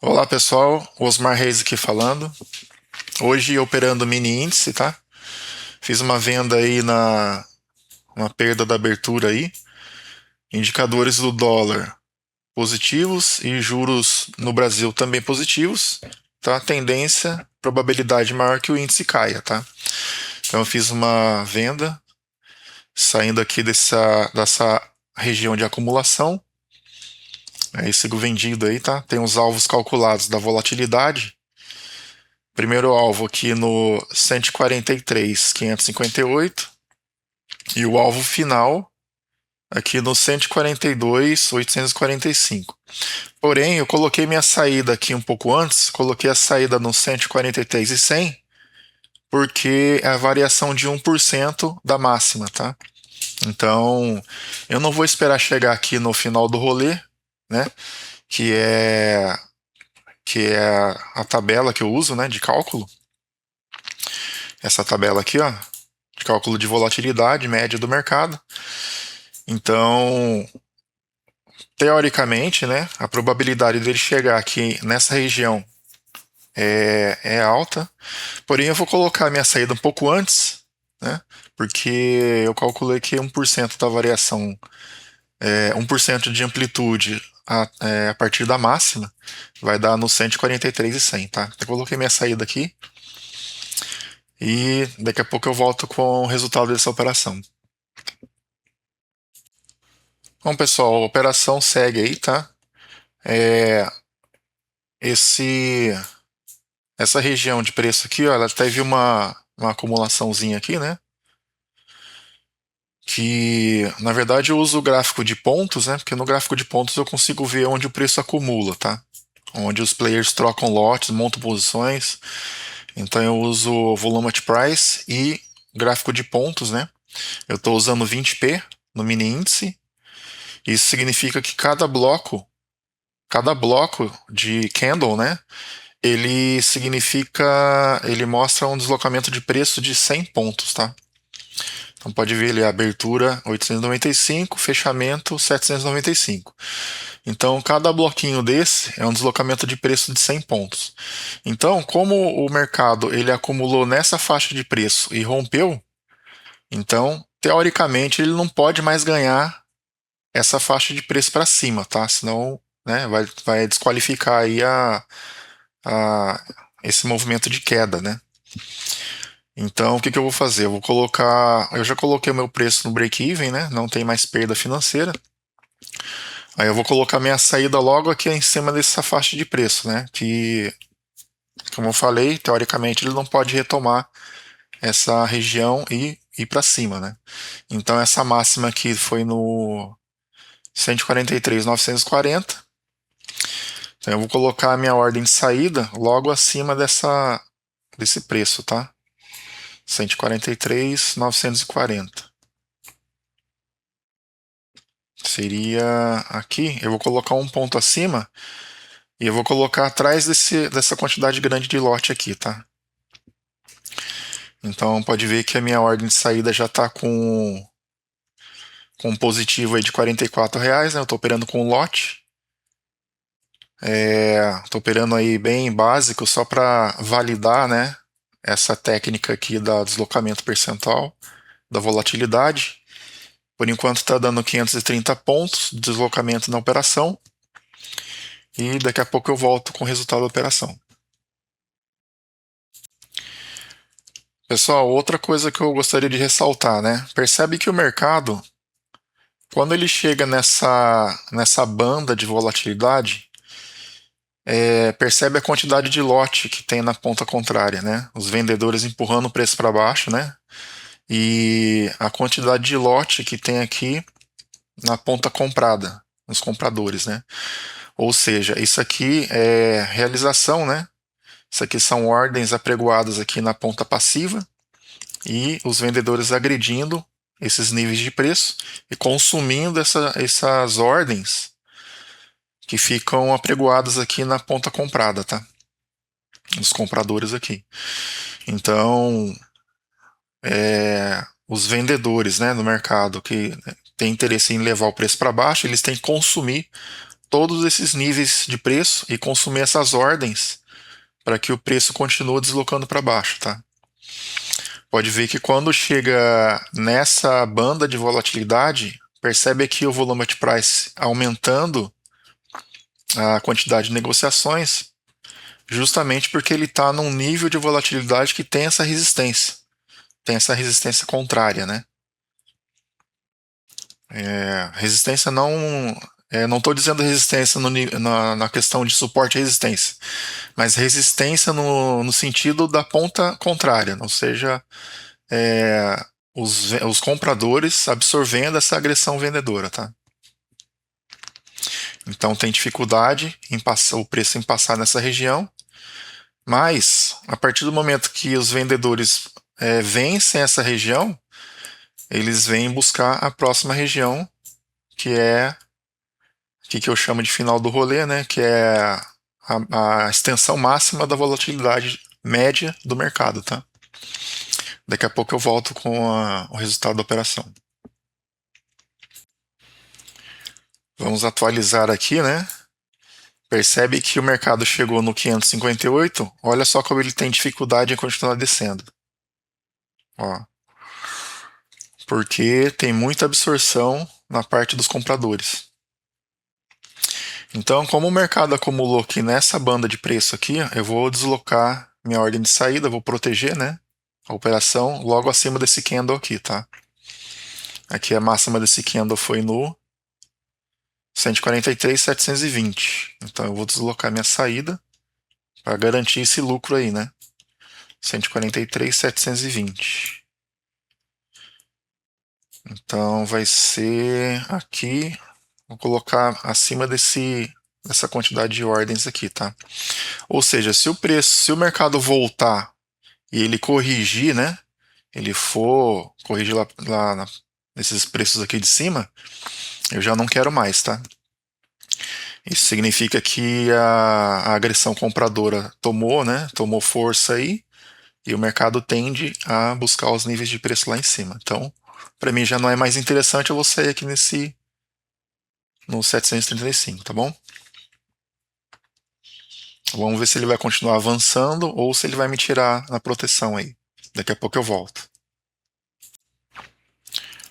Olá pessoal, Osmar Reis aqui falando. Hoje operando mini índice, tá? Fiz uma venda aí uma perda da abertura aí. Indicadores do dólar positivos e juros no Brasil também positivos, tá? Tendência, probabilidade maior que o índice caia, tá? Então eu fiz uma venda saindo aqui dessa região de acumulação. Aí sigo vendido aí, tá? Tem os alvos calculados da volatilidade. Primeiro alvo aqui no 143.558 e o alvo final aqui no 142.845. Porém, eu coloquei minha saída aqui um pouco antes, coloquei a saída no 143.100 porque é a variação de 1% da máxima, tá? Então, eu não vou esperar chegar aqui no final do rolê, né? Que é que é a tabela que eu uso, né, de cálculo. Essa tabela aqui, ó, de cálculo de volatilidade média do mercado. Então, teoricamente, né, a probabilidade dele chegar aqui nessa região é alta, porém eu vou colocar a minha saída um pouco antes, né, porque eu calculei que 1% da variação, 1% de amplitude a partir da máxima, vai dar no 143.100, tá? Eu coloquei minha saída aqui e daqui a pouco eu volto com o resultado dessa operação. Bom, pessoal, a operação segue aí, tá? É, esse, essa região de preço aqui, ó, ela teve uma acumulaçãozinha aqui, né? Que, na verdade, eu uso o gráfico de pontos, né? Porque no gráfico de pontos eu consigo ver onde o preço acumula, tá? Onde os players trocam lotes, montam posições. Então eu uso o Volume Price e gráfico de pontos, né? Eu estou usando 20p no mini índice. Isso significa que cada bloco de candle, né? Ele mostra um deslocamento de preço de 100 pontos, tá? Então pode ver ali a abertura 895, fechamento 795. Então cada bloquinho desse é um deslocamento de preço de 100 pontos. Então, como o mercado ele acumulou nessa faixa de preço e rompeu, então teoricamente ele não pode mais ganhar essa faixa de preço para cima, tá? Senão, né, vai desqualificar aí a- esse movimento de queda, né? Então, o que que eu vou fazer? Eu vou colocar. Eu já coloquei o meu preço no break-even, né? Não tem mais perda financeira. Aí eu vou colocar minha saída logo aqui em cima dessa faixa de preço, né? Que, como eu falei, teoricamente ele não pode retomar essa região e ir para cima, né? Então, essa máxima aqui foi no 143.940. Então, eu vou colocar a minha ordem de saída logo acima desse preço, tá? 143.940. Seria aqui, eu vou colocar um ponto acima e eu vou colocar atrás dessa quantidade grande de lote aqui, tá? Então pode ver que a minha ordem de saída já está com um positivo aí de R$ 44, né? Eu estou operando com um lote. Estou operando aí bem básico só para validar, né? Essa técnica aqui da deslocamento percentual, da volatilidade. Por enquanto está dando 530 pontos de deslocamento na operação. E daqui a pouco eu volto com o resultado da operação. Pessoal, outra coisa que eu gostaria de ressaltar, né? Percebe que o mercado, quando ele chega nessa banda de volatilidade, percebe a quantidade de lote que tem na ponta contrária, né? Os vendedores empurrando o preço para baixo, né? E a quantidade de lote que tem aqui na ponta comprada, nos compradores, né? Ou seja, isso aqui é realização, né? Isso aqui são ordens apregoadas aqui na ponta passiva e os vendedores agredindo esses níveis de preço e consumindo essas ordens que ficam apregoadas aqui na ponta comprada, tá? Os compradores aqui. Então, os vendedores, né, no mercado que têm interesse em levar o preço para baixo, eles têm que consumir todos esses níveis de preço e consumir essas ordens para que o preço continue deslocando para baixo, tá? Pode ver que quando chega nessa banda de volatilidade, percebe aqui o volume price aumentando a quantidade de negociações, justamente porque ele está num nível de volatilidade que tem essa resistência contrária, né? Resistência não, não estou dizendo resistência na questão de suporte e resistência, mas resistência no sentido da ponta contrária, ou seja, os compradores absorvendo essa agressão vendedora, tá? Então tem dificuldade em passar o preço em passar nessa região, mas a partir do momento que os vendedores vencem essa região, eles vêm buscar a próxima região, que é que eu chamo de final do rolê, né? Que é a extensão máxima da volatilidade média do mercado, tá? Daqui a pouco eu volto com o resultado da operação. Vamos atualizar aqui, né? Percebe que o mercado chegou no 558. Olha só como ele tem dificuldade em continuar descendo. Ó, porque tem muita absorção na parte dos compradores. Então, como o mercado acumulou aqui nessa banda de preço aqui, eu vou deslocar minha ordem de saída, vou proteger, né, a operação logo acima desse candle aqui, tá? Aqui a máxima desse candle foi no 143,720. Então eu vou deslocar minha saída para garantir esse lucro aí, né? 143,720. Então vai ser aqui, vou colocar acima dessa quantidade de ordens aqui, tá? Ou seja, se o mercado voltar e ele corrigir, né? Ele for corrigir lá nesses preços aqui de cima, eu já não quero mais, tá? Isso significa que a agressão compradora tomou, né? Tomou força aí e o mercado tende a buscar os níveis de preço lá em cima. Então, para mim já não é mais interessante, eu vou sair aqui no 735, tá bom? Vamos ver se ele vai continuar avançando ou se ele vai me tirar na proteção aí. Daqui a pouco eu volto.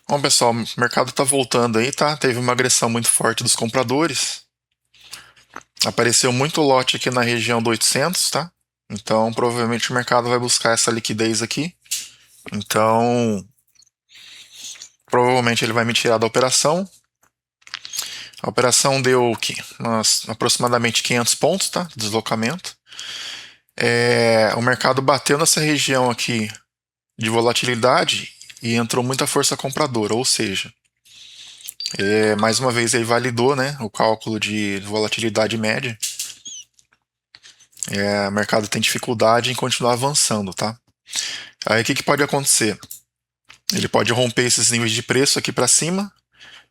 Bom, pessoal, o mercado está voltando aí, tá? Teve uma agressão muito forte dos compradores. Apareceu muito lote aqui na região do 800, tá? Então, provavelmente o mercado vai buscar essa liquidez aqui. Então, provavelmente ele vai me tirar da operação. A operação deu aproximadamente 500 pontos, tá? Deslocamento. O mercado bateu nessa região aqui de volatilidade e entrou muita força compradora, ou seja, mais uma vez ele validou, né, o cálculo de volatilidade média. O mercado tem dificuldade em continuar avançando, tá? Aí o que pode acontecer? Ele pode romper esses níveis de preço aqui para cima,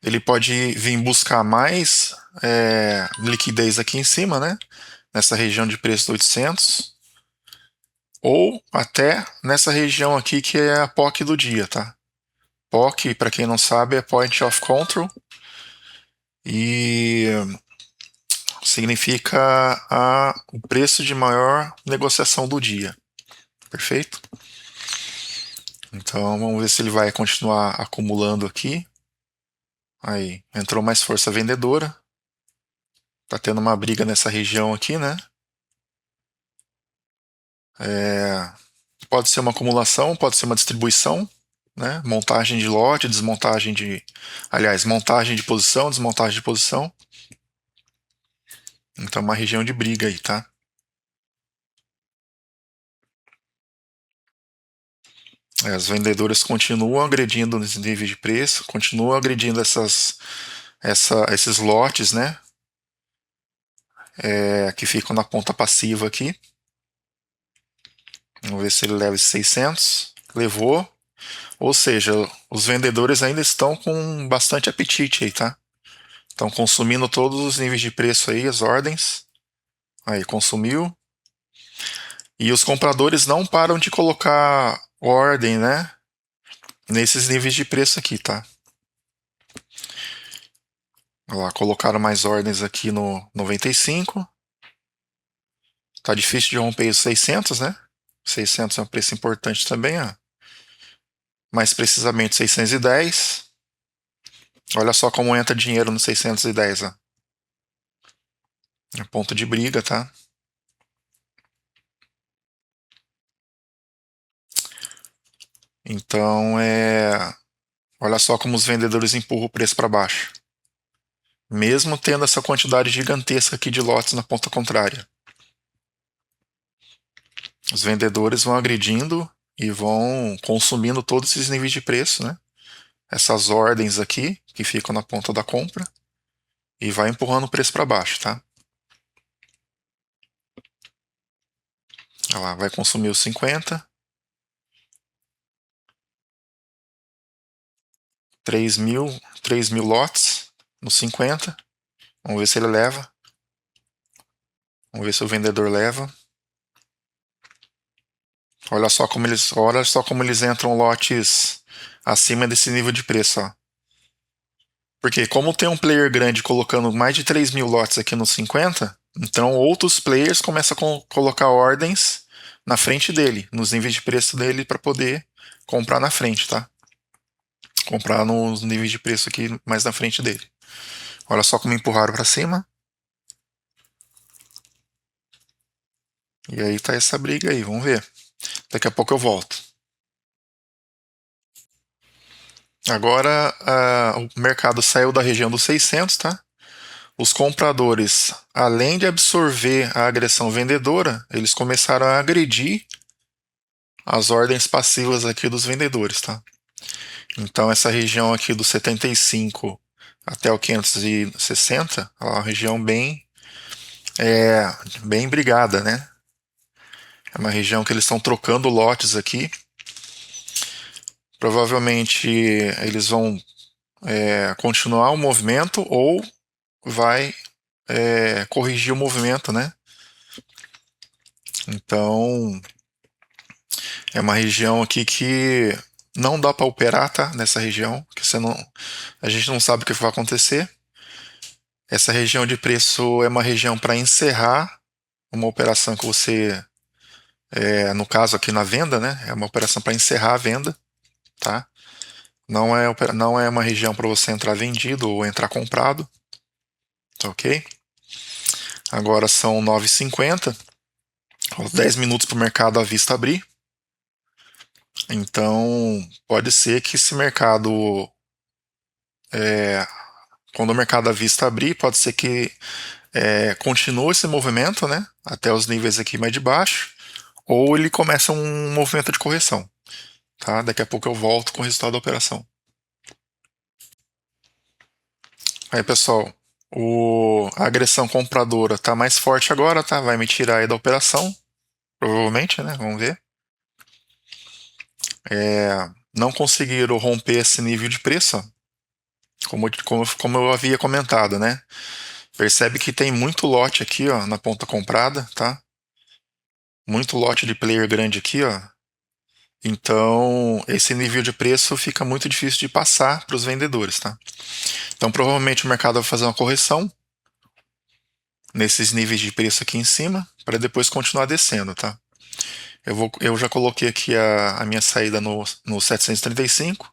ele pode vir buscar mais liquidez aqui em cima, né? Nessa região de preço do 800, ou até nessa região aqui que é a POC do dia, tá? POC, para quem não sabe, é Point of Control e significa o preço de maior negociação do dia, perfeito? Então vamos ver se ele vai continuar acumulando aqui. Aí, entrou mais força vendedora. Tá tendo uma briga nessa região aqui, né? Pode ser uma acumulação, pode ser uma distribuição, né? Montagem de lote, desmontagem de. Aliás, montagem de posição, desmontagem de posição. Então, uma região de briga aí, tá? As vendedoras continuam agredindo nesse nível de preço, continuam agredindo esses lotes, né? Que ficam na ponta passiva aqui. Vamos ver se ele leva 600. Levou. Ou seja, os vendedores ainda estão com bastante apetite aí, tá? Estão consumindo todos os níveis de preço aí, as ordens. Aí, consumiu. E os compradores não param de colocar ordem, né? Nesses níveis de preço aqui, tá? Olha lá, colocaram mais ordens aqui no 95. Tá difícil de romper os 600, né? 600 é um preço importante também, ó. Mais precisamente 610. Olha só como entra dinheiro no 610, ó. É ponto de briga, tá? Então, olha só como os vendedores empurram o preço para baixo. Mesmo tendo essa quantidade gigantesca aqui de lotes na ponta contrária. Os vendedores vão agredindo e vão consumindo todos esses níveis de preço, né? Essas ordens aqui que ficam na ponta da compra e vai empurrando o preço para baixo, tá? Olha lá, vai consumir os 50. 3.000 lotes no 50. Vamos ver se ele leva. Vamos ver se o vendedor leva. Olha só como eles entram lotes acima desse nível de preço, ó. Porque como tem um player grande colocando mais de 3.000 lotes aqui nos 50, então outros players começam a colocar ordens na frente dele, nos níveis de preço dele para poder comprar na frente, tá? Comprar nos níveis de preço aqui mais na frente dele. Olha só como empurraram para cima. E aí tá essa briga aí, vamos ver. Daqui a pouco eu volto. Agora o mercado saiu da região dos 600, tá? Os compradores, além de absorver a agressão vendedora, eles começaram a agredir as ordens passivas aqui dos vendedores, tá? Então essa região aqui do 75 até o 560, é uma região bem brigada, né? É uma região que eles estão trocando lotes aqui. Provavelmente eles vão continuar o movimento ou vai corrigir o movimento, né? Então é uma região aqui que não dá para operar, tá? Nessa região, que a gente não sabe o que vai acontecer. Essa região de preço é uma região para encerrar uma operação que você, no caso aqui na venda, né? É uma operação para encerrar a venda, tá? Não é uma região para você entrar vendido ou entrar comprado, tá ok? Agora são 9h50, 10 minutos para o mercado à vista abrir. Então, pode ser que esse mercado, quando o mercado à vista abrir, pode ser que continue esse movimento, né? Até os níveis aqui mais de baixo, ou ele começa um movimento de correção, tá? Daqui a pouco eu volto com o resultado da operação. Aí, pessoal, a agressão compradora tá mais forte agora, tá? Vai me tirar aí da operação, provavelmente, né? Vamos ver. Não conseguiram romper esse nível de preço, ó. Como eu havia comentado, né? Percebe que tem muito lote aqui, ó, na ponta comprada, tá? Muito lote de player grande aqui, ó. Então, esse nível de preço fica muito difícil de passar para os vendedores, tá? Então, provavelmente o mercado vai fazer uma correção nesses níveis de preço aqui em cima, para depois continuar descendo, tá? Eu já coloquei aqui a minha saída no 735.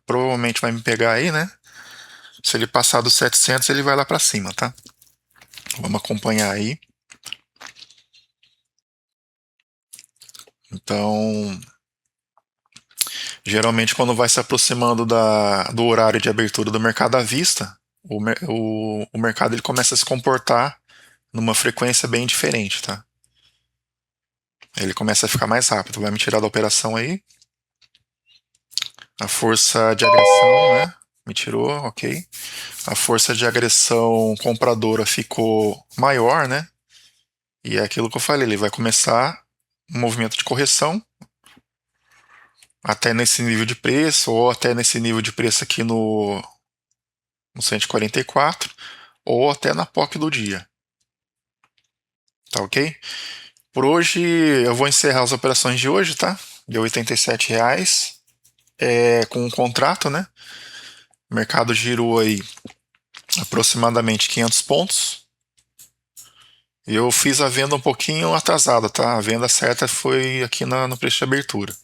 Provavelmente vai me pegar aí, né? Se ele passar dos 700, ele vai lá para cima, tá? Vamos acompanhar aí. Então, geralmente quando vai se aproximando do horário de abertura do mercado à vista, o mercado ele começa a se comportar numa frequência bem diferente, tá? Ele começa a ficar mais rápido. Vai me tirar da operação aí. A força de agressão, né? Me tirou, ok. A força de agressão compradora ficou maior, né? E é aquilo que eu falei, ele vai começar um movimento de correção até nesse nível de preço, ou até nesse nível de preço aqui no 144, ou até na POC do dia. Tá ok? Por hoje eu vou encerrar as operações de hoje, tá? De R$ 87, com um contrato, né? O mercado girou aí aproximadamente 500 pontos. Eu fiz a venda um pouquinho atrasada, tá? A venda certa foi aqui no preço de abertura.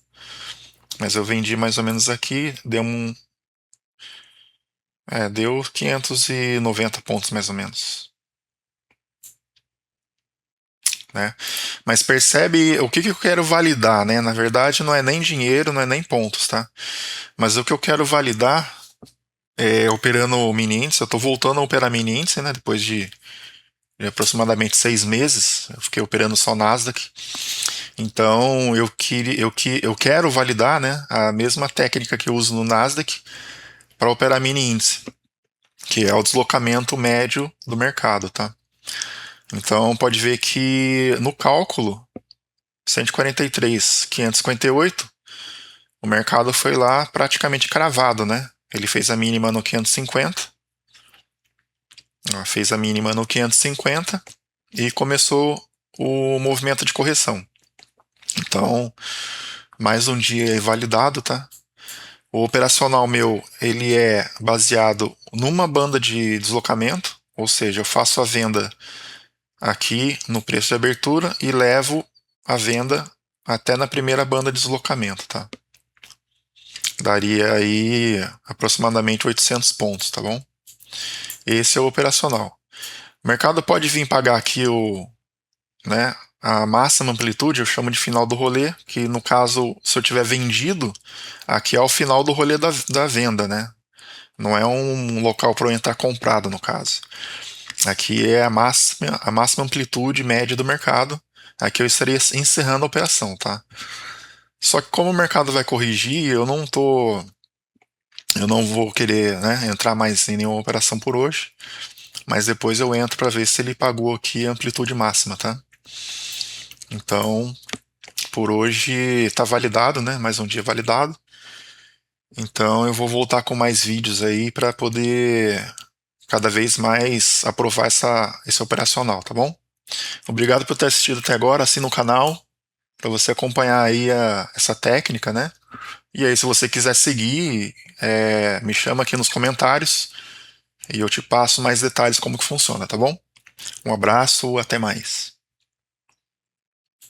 Mas eu vendi mais ou menos aqui, deu 590 pontos mais ou menos, né? Mas percebe o que que eu quero validar, né? Na verdade, não é nem dinheiro, não é nem pontos, tá? Mas o que eu quero validar é operando o mini índice. Eu estou voltando a operar mini índice, né? Depois de aproximadamente 6 meses, eu fiquei operando só Nasdaq. Então eu quero validar, né, a mesma técnica que eu uso no Nasdaq para operar mini índice, que é o deslocamento médio do mercado, tá? Então pode ver que no cálculo 143.558, o mercado foi lá praticamente cravado, né? Ele fez a mínima no 550, fez a mínima no 550 e começou o movimento de correção. Então, mais um dia validado, tá? O operacional meu, ele é baseado numa banda de deslocamento, ou seja, eu faço a venda aqui no preço de abertura e levo a venda até na primeira banda de deslocamento, tá? Daria aí aproximadamente 800 pontos, tá bom? Esse é o operacional. O mercado pode vir pagar aqui né, a máxima amplitude, eu chamo de final do rolê, que no caso, se eu tiver vendido, aqui é o final do rolê da venda, né? Não é um local para eu entrar comprado, no caso. Aqui é a máxima amplitude média do mercado. Aqui eu estaria encerrando a operação, tá? Só que como o mercado vai corrigir, eu não vou querer, né, entrar mais em nenhuma operação por hoje, mas depois eu entro para ver se ele pagou aqui a amplitude máxima, tá? Então, por hoje está validado, né? Mais um dia validado. Então eu vou voltar com mais vídeos aí para poder cada vez mais aprovar esse operacional, tá bom? Obrigado por ter assistido até agora. Assina o canal para você acompanhar aí essa técnica, né? E aí, se você quiser seguir, me chama aqui nos comentários e eu te passo mais detalhes como que funciona, tá bom? Um abraço, até mais.